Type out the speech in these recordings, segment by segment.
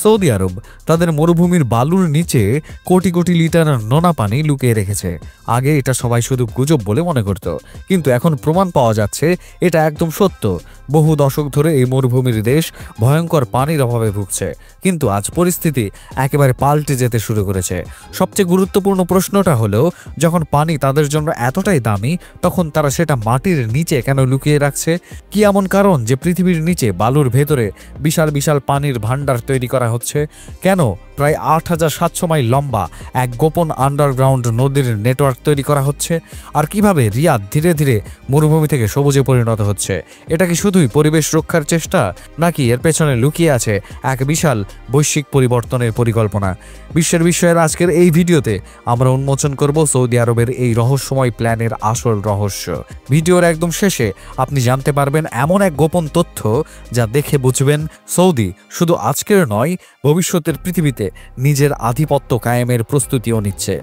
Saudi আরব তাদের মরুভূমির বালুর নিচে কোটি কোটি লিটার নোনা পানি লুকিয়ে রেখেছে। আগে এটা সবাই শুধু গুজব বলে মনে করত, কিন্তু এখন প্রমাণ পাওয়া যাচ্ছে এটা একদম সত্য। বহু দশক ধরে এই মরুভূমির দেশ ভয়ঙ্কর পানির অভাবে ভুগছে, কিন্তু আজ পরিস্থিতি একেবারে পাল্টে যেতে শুরু করেছে। সবচেয়ে গুরুত্বপূর্ণ প্রশ্নটা হলো, যখন পানি তাদের জন্য এতটাই দামি, তখন তারা সেটা মাটির নিচে কেন লুকিয়ে রাখছে? কি এমন কারণ যে পৃথিবীর নিচে বালুর ভেতরে বিশাল বিশাল পানির ভান্ডার তৈরি করা হচ্ছে? কেন প্রায় 8700 মাইল লম্বা এক গোপন আন্ডারগ্রাউন্ড নদীর নেটওয়ার্ক তৈরি করা হচ্ছে? আর কিভাবে রিয়াদ ধীরে ধীরে মরুভূমি থেকে সবুজে পরিণত হচ্ছে? এটা কি শুধুই পরিবেশ রক্ষার চেষ্টা, নাকি এর পেছনে লুকিয়ে আছে এক বিশাল বৈশ্বিক পরিবর্তনের পরিকল্পনা? বিশ্বের বিষয়ের আজকের এই ভিডিওতে আমরা উন্মোচন করব সৌদি আরবের এই রহস্যময় প্ল্যানের আসল রহস্য। ভিডিওর একদম শেষে আপনি জানতে পারবেন এমন এক গোপন তথ্য যা দেখে বুঝবেন সৌদি শুধু আজকের নয়, ভবিষ্যতের পৃথিবীতে নিজের আধিপত্য কায়েমের প্রস্তুতিও নিচ্ছে।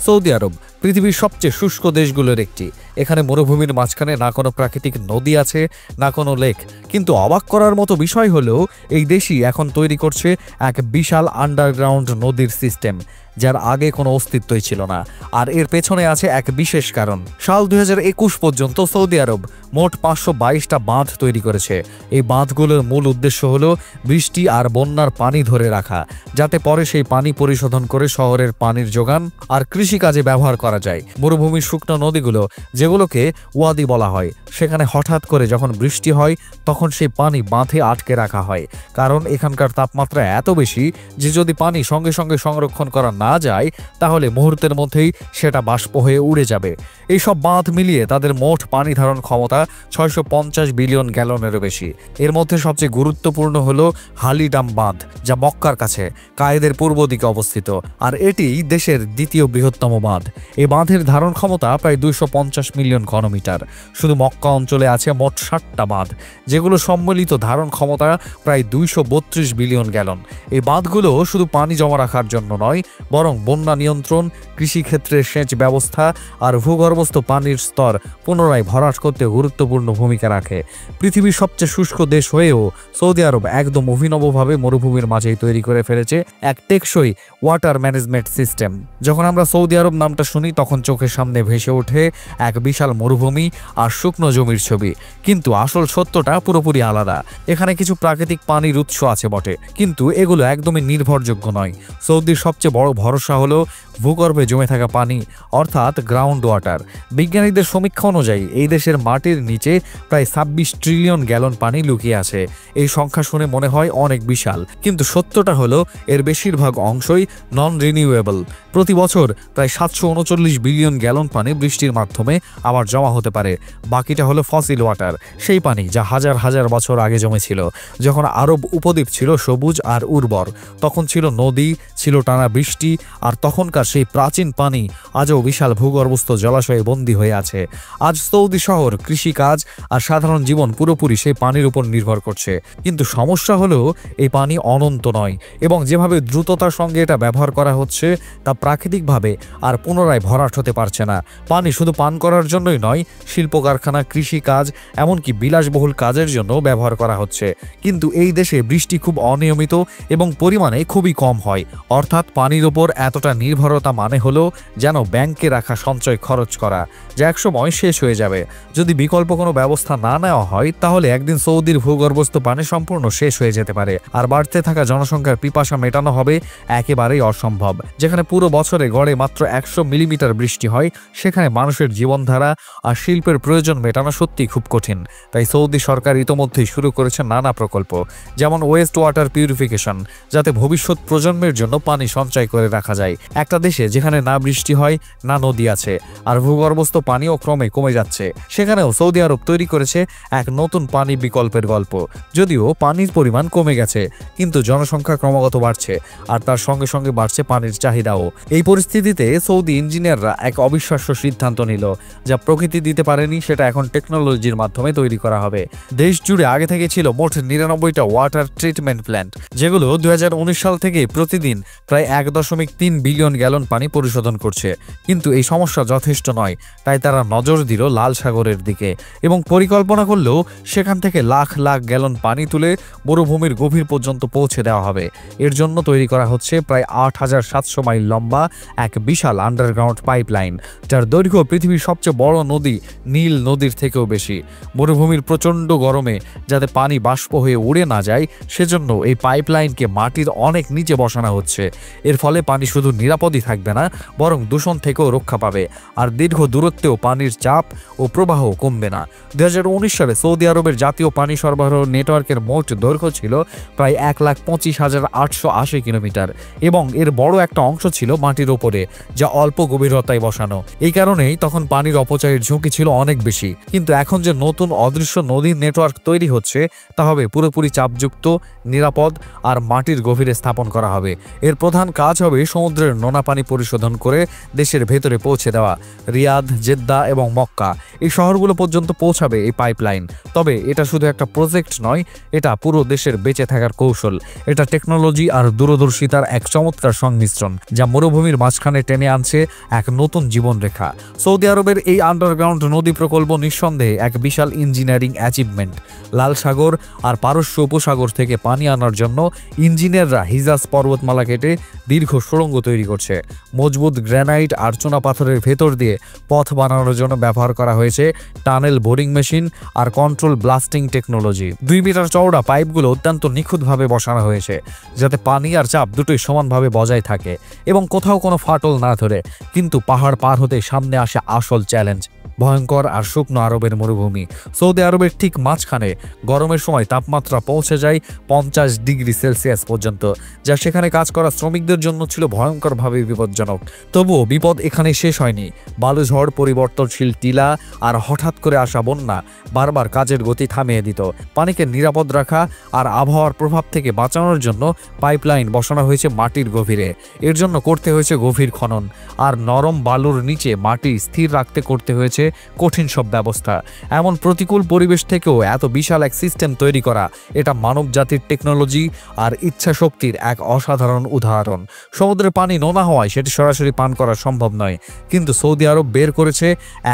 সৌদি আরব পৃথিবীর সবচেয়ে শুষ্ক দেশগুলোর একটি। এখানে মরুভূমির মাঝখানে না কোনো প্রাকৃতিক নদী আছে, না কোনো লেক। কিন্তু অবাক করার মতো বিষয় হলো, এই দেশই এখন তৈরি করছে এক বিশাল আন্ডারগ্রাউন্ড নদীর সিস্টেম, যার আগে কোনো অস্তিত্বই ছিল না। আর এর পেছনে আছে এক বিশেষ কারণ। সাল 2021 পর্যন্ত সৌদি আরব মোট 522টা বাঁধ তৈরি করেছে। এই বাঁধগুলোর মূল উদ্দেশ্য হলো বৃষ্টি আর বন্যার পানি ধরে রাখা, যাতে পরে সেই পানি পরিশোধন করে শহরের পানির যোগান আর কৃষিকাজে ব্যবহার করা যায়। মরুভূমির শুকনো নদীগুলো, যেগুলোকে ওয়াদি বলা হয়, সেখানে হঠাৎ করে যখন বৃষ্টি হয় তখন সেই পানি বাঁধে আটকে রাখা হয়, কারণ এখানকার তাপমাত্রা এত বেশি যে যদি পানি সঙ্গে সঙ্গে সংরক্ষণ করা না যায় তাহলে মুহূর্তের মধ্যেই সেটা বাষ্প হয়ে উড়ে যাবে। এই সব বাঁধ মিলিয়ে তাদের মোট পানি ধারণ ক্ষমতা 650 বিলিয়ন গ্যালনেরও বেশি। এর মধ্যে সবচেয়ে গুরুত্বপূর্ণ হলো হালিডাম বাঁধ, যা মক্কার কাছে কায়েদের পূর্ব দিকে অবস্থিত, আর এটি দেশের দ্বিতীয় বৃহত্তম বাঁধ। এই বাঁধের ধারণ ক্ষমতা প্রায় 250 মিলিয়ন ঘনমিটার। শুধু মক্কা অঞ্চলে আছে মোট 60টা বাঁধ, যেগুলো সম্মিলিত ধারণ ক্ষমতা প্রায় 232 বিলিয়ন গ্যালন। এই বাঁধগুলো শুধু পানি জমা রাখার জন্য নয়, বরং বন্যা নিয়ন্ত্রণ, কৃষিক্ষেত্রে সেচ ব্যবস্থা আর ভূগর্ভস্থ পানির স্তর পুনরায় ভরাট করতে গুরুত্বপূর্ণ ভূমিকা রাখে। পৃথিবীর সবচেয়ে শুষ্ক দেশ হয়েও সৌদি আরব একদম অভিনবভাবে মরুভূমির মাঝেই তৈরি করে ফেলেছে এক টেকসই ওয়াটার ম্যানেজমেন্ট সিস্টেম। যখন আমরা সৌদি আরব নামটা শুনি তখন চোখের সামনে ভেসে ওঠে এক বিশাল মরুভূমি আর শুকনো জমির ছবি, কিন্তু আসল সত্যটা পুরোপুরি আলাদা। এখানে কিছু প্রাকৃতিক পানির উৎস আছে বটে, কিন্তু এগুলো একদমই নির্ভরযোগ্য নয়। সৌদির সবচেয়ে বড় ভরসা হলো ভূগর্ভে জমে থাকা পানি, অর্থাৎ গ্রাউন্ড ওয়াটার। বিজ্ঞানীদের সমীক্ষা অনুযায়ী এই দেশের মাটির নিচে প্রায় 26 ট্রিলিয়ন গ্যালন পানি লুকিয়ে আছে। এই সংখ্যা শুনে মনে হয় অনেক বিশাল, কিন্তু সত্যটা হলো এর বেশিরভাগ অংশই নন রিনিউয়েবল। প্রতি বছর প্রায় 739 বিলিয়ন গ্যালন পানি বৃষ্টির মাধ্যমে আবার জমা হতে পারে। বাকিটা হলো ফসিল ওয়াটার, সেই পানি যা হাজার হাজার বছর আগে জমেছিল। যখন আরব উপদ্বীপ ছিল সবুজ আর উর্বর, তখন ছিল নদী, ছিল টানা বৃষ্টি, আর তখনকার সেই প্রাচীন পানি আজও বিশাল ভূগর্ভস্থ জলাশয়ে বন্দী হয়ে আছে। আজ সৌদি শহর, কৃষিকাজ আর সাধারণ জীবন পুরোপুরি সেই পানির উপর নির্ভর করছে। কিন্তু সমস্যা হলো এই পানি অনন্ত নয়, এবং যেভাবে দ্রুততার সঙ্গে এটা ব্যবহার করা হচ্ছে তা প্রাকৃতিকভাবে আর পুনরায় ভরাট হতে পারছে না। পানি শুধু পান করার জন্যই নয়, শিল্প কারখানা, কৃষিকাজ, এমনকি বিলাসবহুল কাজের জন্য ব্যবহার করা হচ্ছে। কিন্তু এই দেশে বৃষ্টি খুব অনিয়মিত এবং পরিমাণে খুবই কম হয়। অর্থাৎ পানির ওপর এতটা নির্ভরতা মানে হলো যেন ব্যাংকে রাখা সঞ্চয় খরচ করা, যা একসময় শেষ হয়ে যাবে। যদি বিকল্প কোনো ব্যবস্থা না নেওয়া হয় তাহলে একদিন সৌদির ভূগর্ভস্থ পানি সম্পূর্ণ শেষ হয়ে যেতে পারে, আর বাড়তে থাকা জনসংখ্যার পিপাসা মেটানো হবে একেবারেই অসম্ভব। যেখানে পুরো বছরে গড়ে মাত্র 100 মিলিমিটার বৃষ্টি হয়, সেখানে মানুষের জীবনধারা আর শিল্পের প্রয়োজন মেটানো সত্যি খুব কঠিন। তাই সৌদি সরকার ইতোমধ্যেই শুরু করেছে নানা প্রকল্প, যেমন ওয়েস্ট ওয়াটার পিউরিফিকেশন, যাতে ভবিষ্যৎ প্রজন্মের জন্য পানি সঞ্চয় করে রাখা যায়। একটা দেশে যেখানে না বৃষ্টি হয়, না নদী আছে, আর ভূগর্ভস্থ পানিও ক্রমে কমে যাচ্ছে, সেখানেও সৌদি আরব তৈরি করেছে এক নতুন পানি বিকল্পের গল্প। যদিও পানির পরিমাণ কমে গেছে, কিন্তু জনসংখ্যা ক্রমাগত বাড়ছে, আর তার সঙ্গে সঙ্গে বাড়ছে পানির চাহিদাও। এই পরিস্থিতিতে সৌদি ইঞ্জিনিয়াররা এক অবিশ্বাস্য সিদ্ধান্ত নিল, যা প্রকৃতি দিতে পারেনি সেটা এখন টেকনোলজির মাধ্যমে তৈরি করা হবে। দেশ জুড়ে আগে থেকে ছিল মোট 99টা ওয়াটার ট্রিটমেন্ট প্ল্যান্ট, যেগুলো 2019 সাল থেকে প্রতিদিন প্রায় 1.3 বিলিয়ন গ্যালন পানি পরিশোধন করছে। কিন্তু এই সমস্যা যথেষ্ট নয়, তাই তারা নজর দিল লাল সাগরের দিকে এবং পরিকল্পনা করলেও সেখান থেকে লাখ লাখ গ্যালন পানি তুলে মরুভূমির গভীর পর্যন্ত পৌঁছে দেওয়া হবে। এর জন্য তৈরি করা হচ্ছে প্রায় 8700 মাইল লম্বা এক বিশাল আন্ডারগ্রাউন্ড পাইপলাইন, যার দৈর্ঘ্য পৃথিবীর সবচেয়ে বড় নদী নীল নদীর থেকেও বেশি। মরুভূমির প্রচণ্ড গরমে যাতে পানি বাষ্প হয়ে উড়ে না যায় সেজন্য এই পাইপলাইনকে মাটির অনেক নিচে বসানো হচ্ছে। এর ফলে পানি শুধু নিরাপদই থাকবে না, বরং দূষণ থেকেও রক্ষা পাবে, আর দীর্ঘ দূরত্বেও পানির চাপ ও প্রবাহ কমবে না। 2019 সালে সৌদি আরবের জাতীয় পানি সরবরাহ নেটওয়ার্কের মোট দৈর্ঘ্য ছিল প্রায় 1,25,880 কিলোমিটার এবং এর বড় একটা অংশ ছিল মাটির ওপরে, যা অল্প গভীরতায় বসানো। এই কারণেই তখন পানির অপচয়ের ঝুঁকি ছিল অনেক বেশি। কিন্তু এখন যে নতুন অদৃশ্য নদীর নেটওয়ার্ক তৈরি হচ্ছে তা হবে পুরোপুরি চাপযুক্ত, নিরাপদ আর মাটির গভীরে স্থাপন করা হবে। এর প্রধান কাজ হবে সমুদ্রের নোনা পানি পরিশোধন করে দেশের ভেতরে পৌঁছে দেওয়া। রিয়াদ, জেদ্দা এবং মক্কা এই শহরগুলো পর্যন্ত পৌঁছাবে এই পাইপলাইন। তবে এটা শুধু একটা প্রজেক্ট নয়, এটা পুরো দেশের বেঁচে থাকার কৌশল। এটা টেকনোলজি আর দূরদর্শিতার এক চমৎকার সংমিশ্রণ, যা মরুভূমির মাঝখানে টেনে আনছে এক নতুন জীবনরেখা। সৌদি আরবের এই আন্ডারগ্রাউন্ড নদী প্রকল্প নিঃসন্দেহে এক বিশাল ইঞ্জিনিয়ারিং অ্যাচিভমেন্ট। লাল সাগর আর পারস্য উপসাগর থেকে পানি আনার জন্য ইঞ্জিনিয়াররা হিজাজ পর্বতমালা কেটে দীর্ঘ সুড়ঙ্গ তৈরি করছে। মজবুত গ্রানাইট আর চুনা পাথরের ভেতর দিয়ে পথ বানানোর জন্য ব্যবহার করা হয়েছে টানেল বোরিং মেশিন আর কন্ট্রোল ব্লাস্টিং টেকনোলজি। 2 মিটার চওড়া পাইপগুলো অত্যন্ত নিখুঁতভাবে বসানো হয়েছে, যাতে পানি আর চাপ দুটোই সমানভাবে বজায় থাকে এবং কোথাও কোনো ফাটল না ধরে। কিন্তু পাহাড় পার হতে সামনে আসে আসল চ্যালেঞ্জ, ভয়ঙ্কর আর শুকনো আরবের মরুভূমি। সৌদি আরবের ঠিক মাঝখানে গরমের সময় তাপমাত্রা পৌঁছে যায় 50 ডিগ্রি সেলসিয়াস পর্যন্ত, যা সেখানে কাজ করা শ্রমিকদের জন্য ছিল ভয়ঙ্করভাবে বিপজ্জনক। তবুও বিপদ এখানে শেষ হয়নি। বালুঝড়, পরিবর্তনশীল টিলা আর হঠাৎ করে আসা বন্যা বারবার কাজের গতি থামিয়ে দিত। পানিকে নিরাপদ রাখা আর আবহাওয়ার প্রভাব থেকে বাঁচানোর জন্য পাইপলাইন বসানো হয়েছে মাটির গভীরে। এর জন্য করতে হয়েছে গভীর খনন, আর নরম বালুর নিচে মাটি স্থির রাখতে করতে হয়েছে কঠিন সব ব্যবস্থা। এমন প্রতিকূল পরিবেশ থেকেও এত বিশাল এক সিস্টেম তৈরি করা, এটা মানব জাতির টেকনোলজি আর ইচ্ছা শক্তির এক অসাধারণ উদাহরণ। সমুদ্রের পানি নোনা হওয়ায় সেটি সরাসরি পান করা সম্ভব নয়, কিন্তু সৌদি আরব বের করেছে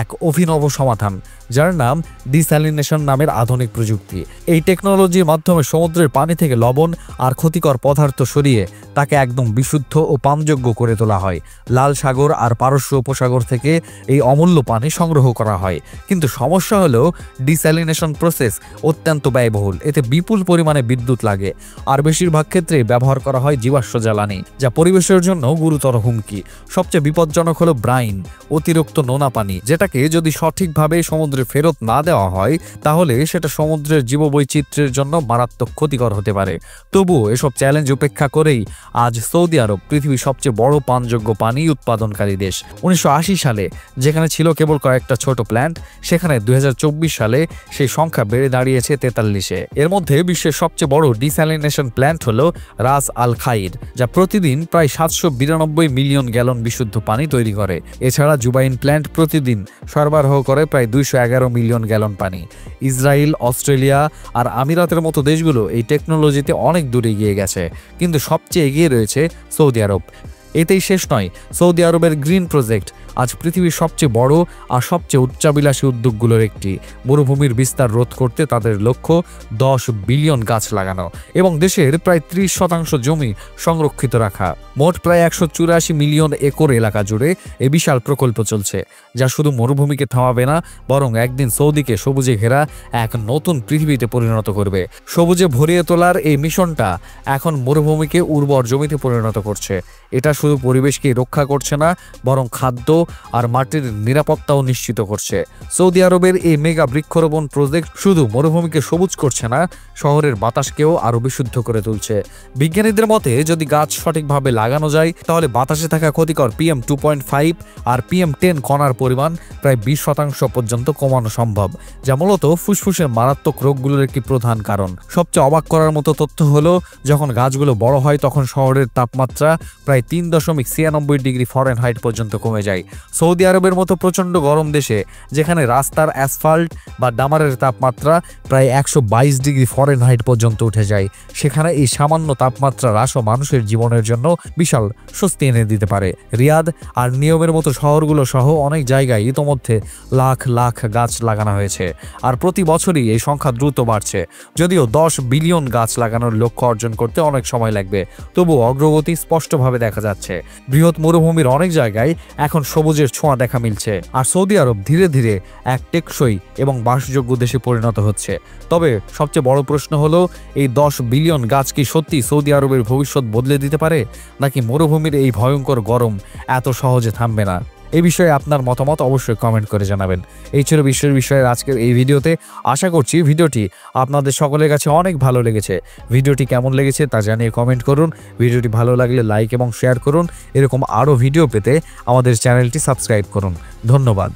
এক অভিনব সমাধান, যার নাম ডিস্যালিনেশন নামের আধুনিক প্রযুক্তি। এই টেকনোলজির মাধ্যমে সমুদ্রের পানি থেকে লবণ আর ক্ষতিকর পদার্থ সরিয়ে তাকে একদম বিশুদ্ধ ও পানযোগ্য করে তোলা হয়। লাল সাগর আর পারস্য উপসাগর থেকে এই অমূল্য পানি সংগ্রহ করা হয়। কিন্তু সমস্যা হলো ডিস্যালিনেশন প্রসেস অত্যন্ত ব্যয়বহুল। এতে বিপুল পরিমাণে বিদ্যুৎ লাগে আর বেশিরভাগ ক্ষেত্রে ব্যবহার করা হয় জীবাশ্ম জ্বালানি, যা পরিবেশের জন্য গুরুতর হুমকি। সবচেয়ে বিপজ্জনক হলো ব্রাইন, অতিরিক্ত নোনা পানি, যেটাকে যদি সঠিকভাবে সমুদ্রে ফেরত না দেওয়া হয় তাহলে সেটা সমুদ্রের জীববৈচিত্র্যের জন্য মারাত্মক ক্ষতিকর হতে পারে। তবুও এসব চ্যালেঞ্জ উপেক্ষা করেই আজ সৌদি আরব পৃথিবীর সবচেয়ে বড় পানযোগ্য পানি উৎপাদনকারী দেশ। 1980 সালে যেখানে ছিল কেবল কয়েকটা ছোট প্ল্যান্ট, সেখানে 2024 সালে সেই সংখ্যা বেড়ে দাঁড়িয়েছে 43-এ। এর মধ্যে বিশ্বের সবচেয়ে বড় ডিস্যালিনেশন প্ল্যান্ট হলো রাস আল খাইর, যা প্রতিদিন প্রায় 792 মিলিয়ন গ্যালন বিশুদ্ধ পানি তৈরি করে। এছাড়া জুবাইন প্ল্যান্ট প্রতিদিন সরবরাহ করে প্রায় 211 মিলিয়ন গ্যালন পানি। ইসরায়েল, অস্ট্রেলিয়া আর আমিরাতের মতো দেশগুলো এই টেকনোলজিতে অনেক দূরে এগিয়ে গেছে, কিন্তু সবচেয়ে এগিয়ে রয়েছে সৌদি আরব। এতেই শেষ নয়, সৌদি আরবের গ্রিন প্রজেক্ট আজ পৃথিবীর সবচেয়ে বড় আর সবচেয়ে উচ্চাবিলাসী উদ্যোগগুলোর একটি। মরুভূমির বিস্তার রোধ করতে তাদের লক্ষ্য 10 বিলিয়ন গাছ লাগানো এবং দেশের প্রায় 30% জমি সংরক্ষিত রাখা। মোট প্রায় 184 মিলিয়ন একর এলাকা জুড়ে এই বিশাল প্রকল্প চলছে, যা শুধু মরুভূমিকে থামাবে না, বরং একদিন সৌদিকে সবুজে ঘেরা এক নতুন পৃথিবীতে পরিণত করবে। সবুজে ভরিয়ে তোলার এই মিশনটা এখন মরুভূমিকে উর্বর জমিতে পরিণত করছে। এটা শুধু পরিবেশকে রক্ষা করছে না, বরং খাদ্য আর মাটির নিরাপত্তাও নিশ্চিত করছে। সৌদি আরবের এই মেগা বৃক্ষরোপণ প্রজেক্ট শুধু মরুভূমিকে সবুজ করছে না, শহরের বাতাসকেও আরও বিশুদ্ধ করে তুলছে। বিজ্ঞানীদের মতে যদি গাছ সঠিকভাবে লাগানো যায় তাহলে বাতাসে থাকা ক্ষতিকর PM2.5 আর PM10 কণার পরিমাণ প্রায় 20% পর্যন্ত কমানো সম্ভব, যা মূলত ফুসফুসের মারাত্মক রোগগুলোর একটি প্রধান কারণ। সবচেয়ে অবাক করার মতো তথ্য হলো যখন গাছগুলো বড় হয় তখন শহরের তাপমাত্রা প্রায় 3.96 ডিগ্রি ফরেনহাইট পর্যন্ত কমে যায়। সৌদি আরবের মতো প্রচণ্ড গরম দেশে যেখানে রাস্তার অ্যাসফাল্ট বা ডামারের তাপমাত্রা প্রায় 122 ডিগ্রি ফরেনহাইট পর্যন্ত উঠে যায়, সেখানে এই সামান্য তাপমাত্রা হ্রাসও মানুষের জীবনের জন্য বিশাল স্বস্তি এনে দিতে পারে। রিয়াদ আর নিয়মের মতো শহরগুলো সহ অনেক জায়গায় ইতোমধ্যে লাখ লাখ গাছ লাগানো হয়েছে, আর প্রতি বছরই এই সংখ্যা দ্রুত বাড়ছে। যদিও 10 বিলিয়ন গাছ লাগানোর লক্ষ্য অর্জন করতে অনেক সময় লাগবে, তবু অগ্রগতি স্পষ্টভাবে দেখা যাচ্ছে। বৃহৎ মরুভূমির অনেক জায়গায় এখন সবুজের ছোঁয়া দেখা মিলছে, আর সৌদি আরব ধীরে ধীরে এক টেকসই এবং বাসযোগ্য দেশে পরিণত হচ্ছে। তবে সবচেয়ে বড় প্রশ্ন হলো, এই 10 বিলিয়ন গাছ কি সত্যি সৌদি আরবের ভবিষ্যৎ বদলে দিতে পারে, নাকি মরুভূমির এই ভয়ঙ্কর গরম এত সহজে থামবে না? এই বিষয়ে আপনার মতামত অবশ্যই কমেন্ট করে জানাবেন। এই ছিল বিশ্বের বিষয়ের আজকের এই ভিডিওতে। আশা করছি ভিডিওটি আপনাদের সকলের কাছে অনেক ভালো লেগেছে। ভিডিওটি কেমন লেগেছে তা জানিয়ে কমেন্ট করুন। ভিডিওটি ভালো লাগলে লাইক এবং শেয়ার করুন। এরকম আরও ভিডিও পেতে আমাদের চ্যানেলটি সাবস্ক্রাইব করুন। ধন্যবাদ।